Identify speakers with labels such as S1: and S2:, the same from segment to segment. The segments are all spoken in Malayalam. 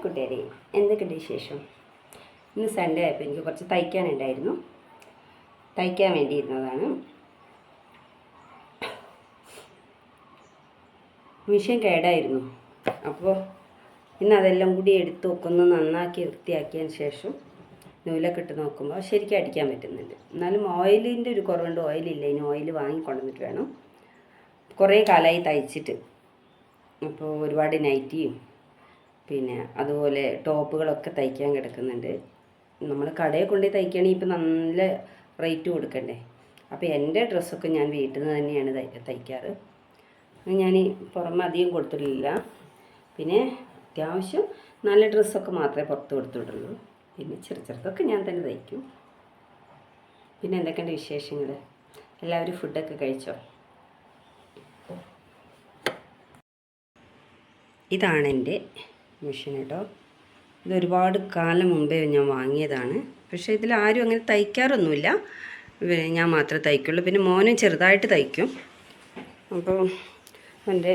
S1: കൂട്ടുകാരെ, എന്തൊക്കെയുണ്ട് വിശേഷം? ഇന്ന് സൺഡേ ആയപ്പോൾ എനിക്ക് കുറച്ച് തയ്ക്കാനുണ്ടായിരുന്നു. തയ്ക്കാൻ വേണ്ടിയിരുന്നതാണ്. മെഷീൻ കേടായിരുന്നു. അപ്പോൾ ഇന്ന് അതെല്ലാം കൂടി എടുത്ത് വെക്കൊന്ന് നന്നാക്കി വൃത്തിയാക്കിയതിന് ശേഷം നൂലൊക്കെ ഇട്ട് നോക്കുമ്പോൾ ശരിക്കും അടിക്കാൻ പറ്റുന്നുണ്ട്. എന്നാലും ഓയിലിൻ്റെ ഒരു കുറവുണ്ട്. ഓയിലില്ല, ഇനി ഓയിൽ വാങ്ങിക്കൊണ്ടുവന്നിട്ട് വേണം. കുറേ കാലമായി തയ്ച്ചിട്ട്. അപ്പോൾ ഒരുപാട് നൈറ്റിയും പിന്നെ അതുപോലെ ടോപ്പുകളൊക്കെ തയ്ക്കാൻ കിടക്കുന്നുണ്ട്. നമ്മൾ കടയിൽ കൊണ്ടുപോയി തയ്ക്കുകയാണെങ്കിൽ ഇപ്പം നല്ല റേറ്റ് കൊടുക്കണ്ടേ. അപ്പോൾ എൻ്റെ ഡ്രസ്സൊക്കെ ഞാൻ വീട്ടിൽ നിന്ന് തന്നെയാണ് തയ്ക്കാറ്. ഞാൻ പുറമെ അധികം കൊടുത്തിട്ടില്ല. പിന്നെ അത്യാവശ്യം നല്ല ഡ്രസ്സൊക്കെ മാത്രമേ പുറത്ത് കൊടുത്തിട്ടുള്ളൂ. പിന്നെ ചെറുതൊക്കെ ഞാൻ തന്നെ തയ്ക്കും. പിന്നെ എന്തൊക്കെയുണ്ട് വിശേഷങ്ങൾ? എല്ലാവരും ഫുഡൊക്കെ കഴിച്ചോ? ഇതാണ് എൻ്റെ മെഷീൻ കേട്ടോ. ഇതൊരുപാട് കാലം മുമ്പേ ഞാൻ വാങ്ങിയതാണ്. പക്ഷേ ഇതിൽ ആരും അങ്ങനെ തയ്ക്കാറൊന്നുമില്ല. ഞാൻ മാത്രമേ തയ്ക്കുള്ളൂ. പിന്നെ മോനും ചെറുതായിട്ട് തയ്ക്കും. അപ്പോൾ എൻ്റെ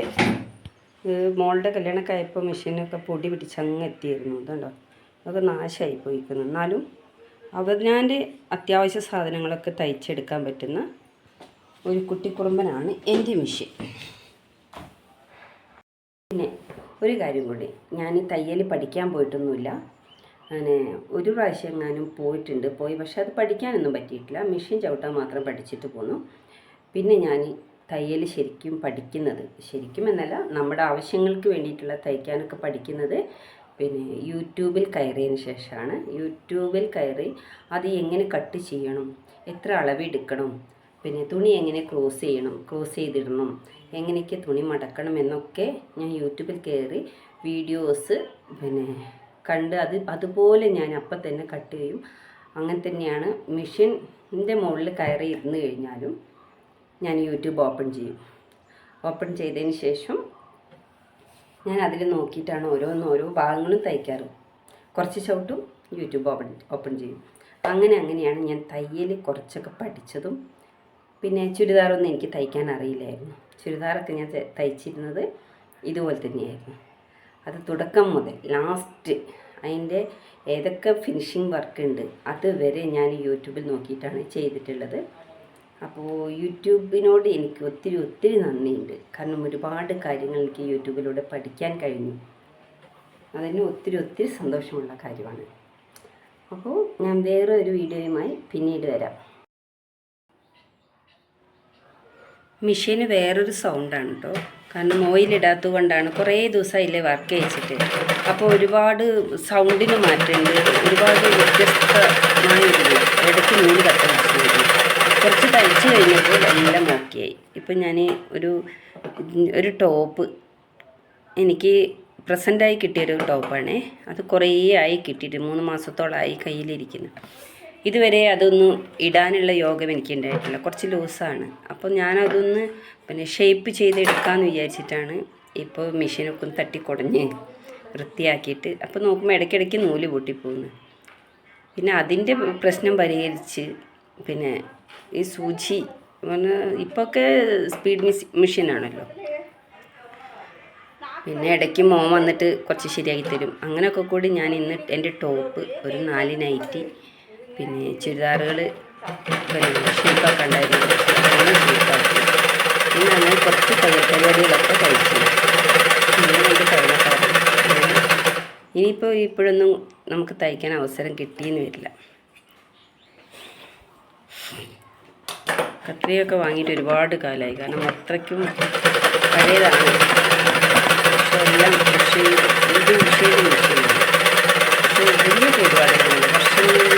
S1: മോളുടെ കല്യാണമൊക്കെ ആയപ്പോൾ മെഷീനൊക്കെ പൊടി പിടിച്ചങ്ങ് എത്തിയിരുന്നു. അതുകൊണ്ടോ അതൊക്കെ നാശമായി പോയിക്കുന്നു. എന്നാലും അവനാൻ്റെ അത്യാവശ്യ സാധനങ്ങളൊക്കെ തയ്ച്ചെടുക്കാൻ പറ്റുന്ന ഒരു കുട്ടിക്കുറുമ്പനാണ് എൻ്റെ മെഷീൻ. പിന്നെ ഒരു കാര്യം കൂടി, ഞാൻ തയ്യൽ പഠിക്കാൻ പോയിട്ടൊന്നുമില്ല. അങ്ങനെ ഒരു പ്രാവശ്യം എങ്ങാനും പോയി പക്ഷെ അത് പഠിക്കാനൊന്നും പറ്റിയിട്ടില്ല. മെഷീൻ ചവിട്ടാൻ മാത്രം പഠിച്ചിട്ട് പോന്നു. പിന്നെ ഞാൻ തയ്യൽ ശരിക്കും പഠിക്കുന്നത്, ശരിക്കും എന്നല്ല, നമ്മുടെ ആവശ്യങ്ങൾക്ക് വേണ്ടിയിട്ടുള്ള തയ്ക്കാനൊക്കെ പഠിക്കുന്നത് പിന്നെ യൂട്യൂബിൽ കയറിയതിന് ശേഷമാണ്. യൂട്യൂബിൽ കയറി അത് എങ്ങനെ കട്ട് ചെയ്യണം, എത്ര അളവെടുക്കണം, പിന്നെ തുണി എങ്ങനെ ക്രോസ് ചെയ്തിടണം, എങ്ങനെയൊക്കെ തുണി മടക്കണം എന്നൊക്കെ ഞാൻ യൂട്യൂബിൽ കയറി വീഡിയോസ് പിന്നെ കണ്ട് അതുപോലെ ഞാൻ അപ്പം തന്നെ കട്ട് ചെയ്യും. അങ്ങനെ തന്നെയാണ്. മെഷീൻ്റെ മുകളിൽ കയറി ഇരുന്ന് കഴിഞ്ഞാലും ഞാൻ യൂട്യൂബ് ഓപ്പൺ ചെയ്യും. ഓപ്പൺ ചെയ്തതിന് ശേഷം ഞാൻ അതിൽ നോക്കിയിട്ടാണ് ഓരോ ഭാഗങ്ങളും തയ്ക്കാറ്. കുറച്ച് ചവിട്ടും യൂട്യൂബ് ഓപ്പൺ ചെയ്യും. അങ്ങനെയാണ് ഞാൻ തയ്യൽ കുറച്ചൊക്കെ പഠിച്ചതും. പിന്നെ ചുരിദാറൊന്നും എനിക്ക് തയ്ക്കാൻ അറിയില്ലായിരുന്നു. ചുരിദാറൊക്കെ ഞാൻ തയ്ച്ചിരുന്നത് ഇതുപോലെ തന്നെയായിരുന്നു. അത് തുടക്കം മുതൽ ലാസ്റ്റ് അതിൻ്റെ ഏതൊക്കെ ഫിനിഷിങ് വർക്ക് ഉണ്ട് അതുവരെ ഞാൻ യൂട്യൂബിൽ നോക്കിയിട്ടാണ് ചെയ്തിട്ടുള്ളത്. അപ്പോൾ യൂട്യൂബിനോട് എനിക്ക് ഒത്തിരി നന്ദിയുണ്ട്. കാരണം ഒരുപാട് കാര്യങ്ങൾ എനിക്ക് യൂട്യൂബിലൂടെ പഠിക്കാൻ കഴിഞ്ഞു. അതിന് ഒത്തിരി സന്തോഷമുള്ള കാര്യമാണ്. അപ്പോൾ ഞാൻ വേറെ ഒരു വീഡിയോയുമായി പിന്നീട് വരാം. മെഷീന് വേറൊരു സൗണ്ടാണ് കേട്ടോ. കാരണം ഓയിലിടാത്തത് കൊണ്ടാണ്. കുറേ ദിവസമായില്ലേ വർക്ക് ചെയ്യിച്ചിട്ട്. അപ്പോൾ ഒരുപാട് സൗണ്ടിന് മാറ്റമുണ്ട്. ഒരുപാട് വ്യത്യസ്തമായൊരു ഇടയ്ക്ക് നൂല് കട്ട വെച്ചിട്ടുണ്ട്. കുറച്ച് തയ്ച്ച് കഴിഞ്ഞപ്പോൾ എല്ലാം ഓക്കെയായി. ഇപ്പം ഞാൻ ഒരു ടോപ്പ് എനിക്ക് പ്രസൻ്റായി കിട്ടിയൊരു ടോപ്പാണേ. അത് കുറേ ആയി കിട്ടിയിട്ട് 3 മാസത്തോളമായി കയ്യിലിരിക്കുന്നു. ഇതുവരെ അതൊന്നും ഇടാനുള്ള യോഗം എനിക്കുണ്ടായിട്ടില്ല. കുറച്ച് ലൂസാണ്. അപ്പോൾ ഞാനതൊന്ന് പിന്നെ ഷേപ്പ് ചെയ്തെടുക്കാമെന്ന് വിചാരിച്ചിട്ടാണ് ഇപ്പോൾ മെഷീനൊക്കെ ഒന്ന് തട്ടിക്കുടഞ്ഞ് വൃത്തിയാക്കിയിട്ട്. അപ്പോൾ നോക്കുമ്പോൾ ഇടയ്ക്കിടയ്ക്ക് നൂല് പൊട്ടിപ്പോകുന്നു. പിന്നെ അതിൻ്റെ പ്രശ്നം പരിഹരിച്ച് പിന്നെ ഈ സൂചി ഇപ്പോഴൊക്കെ സ്പീഡ് മെഷീനാണല്ലോ. പിന്നെ ഇടയ്ക്ക് മോൻ വന്നിട്ട് കുറച്ച് ശരിയാക്കി തരും. അങ്ങനെയൊക്കെ കൂടി ഞാൻ ഇന്ന് എൻ്റെ ടോപ്പ്, ഒരു 4 നൈറ്റി, പിന്നെ ചുരിദാറുകൾ പിന്നെ ഷേപ്പൊക്കെ ഉണ്ടായിരുന്നു. അങ്ങനെ ഷേപ്പാക്കി. പിന്നെ അങ്ങനെ കുറച്ച് തയ്യൽ പരിപാടികളൊക്കെ കഴിച്ചു. പിന്നെ എൻ്റെ തയ്യൽക്കാരൻ ഇനിയിപ്പോൾ ഇപ്പോഴൊന്നും നമുക്ക് തയ്ക്കാൻ അവസരം കിട്ടിയെന്ന് വരില്ല. കത്രിയൊക്കെ വാങ്ങിയിട്ട് ഒരുപാട് കാലമായി. കാരണം അത്രയ്ക്കും പഴയതാണ്. പക്ഷേ എല്ലാം പക്ഷേ ഇത് വിഷയം പക്ഷേ വലിയ ഒരുപാട് വർഷങ്ങളിൽ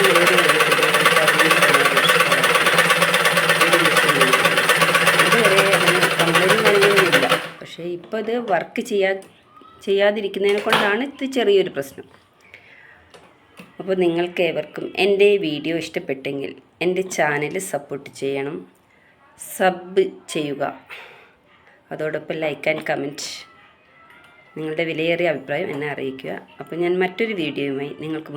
S1: പക്ഷേ ഇപ്പോൾ ഇത് വർക്ക് ചെയ്യാതിരിക്കുന്നതിനെ കൊണ്ടാണ് ഇത് ചെറിയൊരു പ്രശ്നം. അപ്പോൾ നിങ്ങൾക്ക് ഏവർക്കും എൻ്റെ വീഡിയോ ഇഷ്ടപ്പെട്ടെങ്കിൽ എൻ്റെ ചാനൽ സപ്പോർട്ട് ചെയ്യണം, സബ് ചെയ്യുക. അതോടൊപ്പം ലൈക്ക് ആൻഡ് കമൻറ്റ്, നിങ്ങളുടെ വിലയേറിയ അഭിപ്രായം എന്നെ അറിയിക്കുക. അപ്പോൾ ഞാൻ മറ്റൊരു വീഡിയോയുമായി നിങ്ങൾക്ക്